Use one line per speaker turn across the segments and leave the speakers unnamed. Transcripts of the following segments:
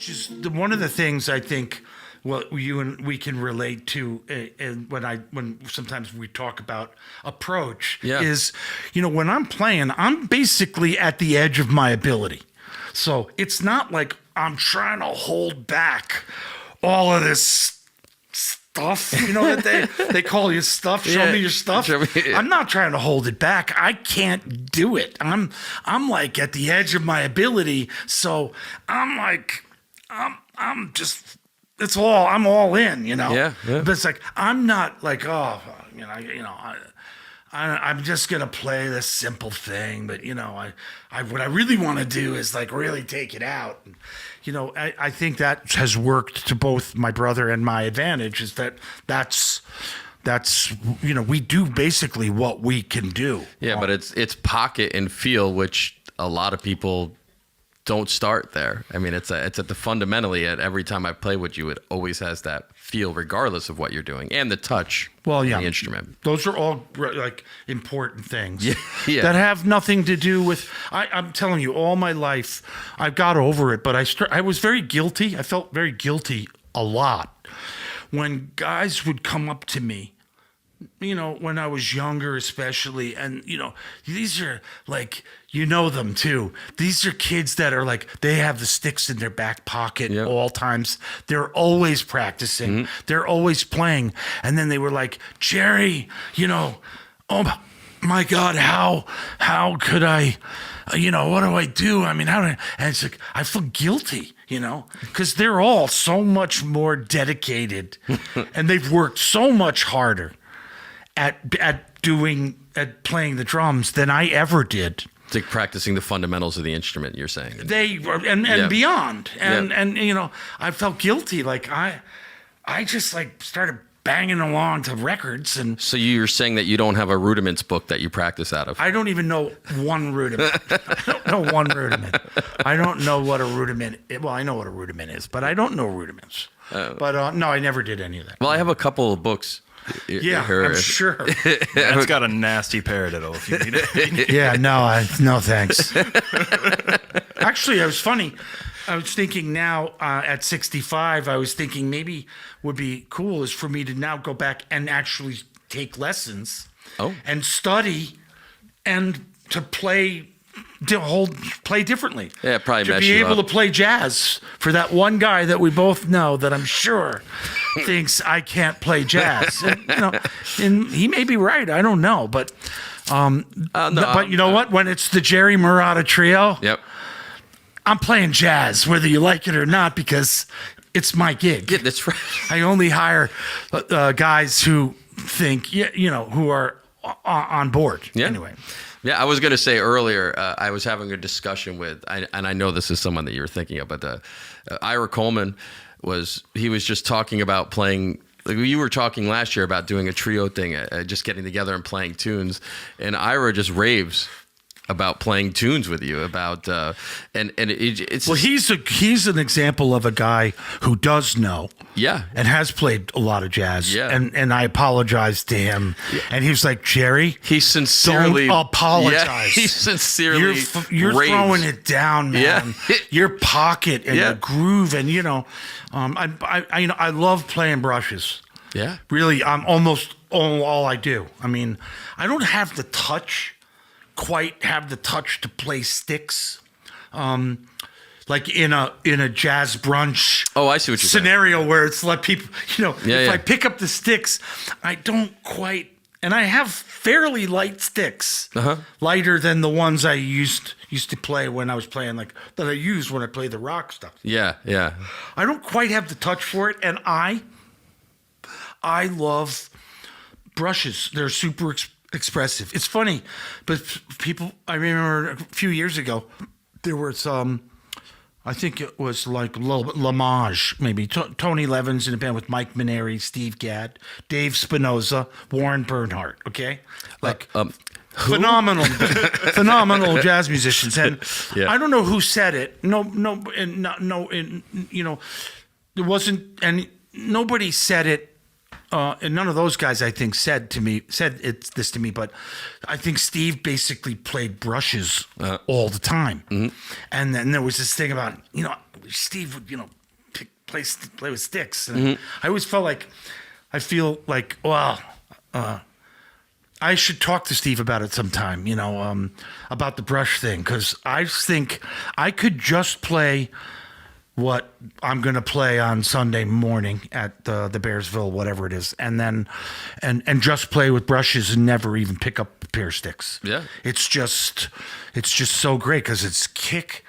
just one of the things I think what you and we can relate to, and when sometimes we talk about approach, is, when I'm playing, I'm basically at the edge of my ability. So it's not like I'm trying to hold back all of this stuff, that they call you stuff. Show me your stuff. I'm not trying to hold it back. I can't do it. I'm like at the edge of my ability. So I'm like, I'm just, I'm all in,
Yeah.
But it's like, I'm not like, I'm just gonna play this simple thing, but what I really want to do is like really take it out. And, I think that has worked to both my brother and my advantage. Is that's we do basically what we can do.
Yeah, but it's pocket and feel, which a lot of people don't start there. I mean, it's at the fundamentally at every time I play with you, it always has that feel regardless of what you're doing and the touch.
Well,
the instrument.
Those are all like important things
yeah.
that have nothing to do with. I'm telling you, all my life, I got over it, but I was very guilty. I felt very guilty a lot when guys would come up to me. When I was younger, especially, and these are like, them too. These are kids that are like, they have the sticks in their back pocket all times. They're always practicing. Mm-hmm. They're always playing. And then they were like, Jerry, oh my God, how could I, what do I do? I mean, and it's like, I feel guilty. Because they're all so much more dedicated and they've worked so much harder at playing the drums than I ever did.
It's like practicing the fundamentals of the instrument, you're saying.
They and beyond. And I felt guilty. Like I just like started banging along to records. And
so you're saying that you don't have a rudiments book that you practice out of?
I don't even know one rudiment. I don't know one rudiment. I don't know what a rudiment is. Well, I know what a rudiment is, but I don't know rudiments. But no, I never did any of that.
Well, I have a couple of books.
I'm sure.
That's got a nasty paradiddle if you need it.
Yeah, no thanks. Actually, it was funny. I was thinking now at 65, I was thinking maybe would be cool is for me to now go back and actually take lessons and study and to play differently.
Yeah, probably
to be able to play jazz for that one guy that we both know that I'm sure thinks I can't play jazz. And he may be right. I don't know, but but you know what? When it's the Jerry Marotta trio, I'm playing jazz whether you like it or not because it's my gig.
Yeah, that's right.
I only hire guys who think who are on board.
Yeah.
Anyway.
Yeah, I was going to say earlier, I was having a discussion with, and I know this is someone that you were thinking of, but Ira Coleman was just talking about playing, like you were talking last year about doing a trio thing, just getting together and playing tunes, and Ira just raves about playing tunes with you, about it's
well, he's an example of a guy who does know, and has played a lot of jazz, and I apologized to him, and he was like, Jerry,
he sincerely
don't apologize.
He sincerely
you're
raves.
Throwing it down, man. Your pocket and the groove, and I love playing brushes.
Yeah,
really, I'm almost all I do. I mean, I don't have the touch. Quite have the touch to play sticks, like in a jazz brunch.
Oh, I see what you're
scenario saying. Where it's like people, if I pick up the sticks, I don't quite, and I have fairly light sticks, lighter than the ones I used to play when I was playing that I used when I play the rock stuff.
Yeah.
I don't quite have the touch for it, and I love brushes. They're super expressive. It's funny, but people, I remember a few years ago, there was, I think it was like Lamage, maybe. Tony Levin's in a band with Mike Maneri, Steve Gadd, Dave Spinoza, Warren Bernhardt, okay? Phenomenal jazz musicians. And I don't know who said it. There wasn't, and nobody said it. And none of those guys, I think, said this to me, but I think Steve basically played brushes all the time. Mm-hmm. And then there was this thing about, Steve would, play with sticks. And I always felt like I should talk to Steve about it sometime, about the brush thing, because I think I could just play what I'm going to play on Sunday morning at the Bearsville, whatever it is, and then and just play with brushes and never even pick up a pair of sticks.
Yeah.
It's just so great because it's kick,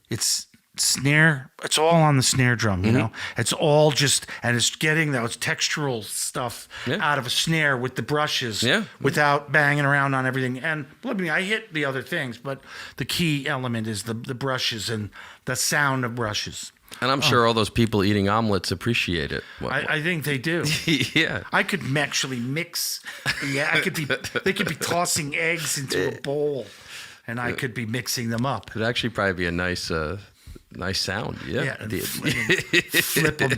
it's snare, it's all on the snare drum, it's all just, and it's getting those textural stuff out of a snare with the brushes without banging around on everything. And believe me, I hit the other things, but the key element is the brushes and the sound of brushes.
And I'm sure all those people eating omelets appreciate it.
I think they do.
Yeah.
I could actually mix. Yeah, they could be tossing eggs into a bowl, and I could be mixing them up.
It'd actually probably be a nice sound. Yeah.
Flip them.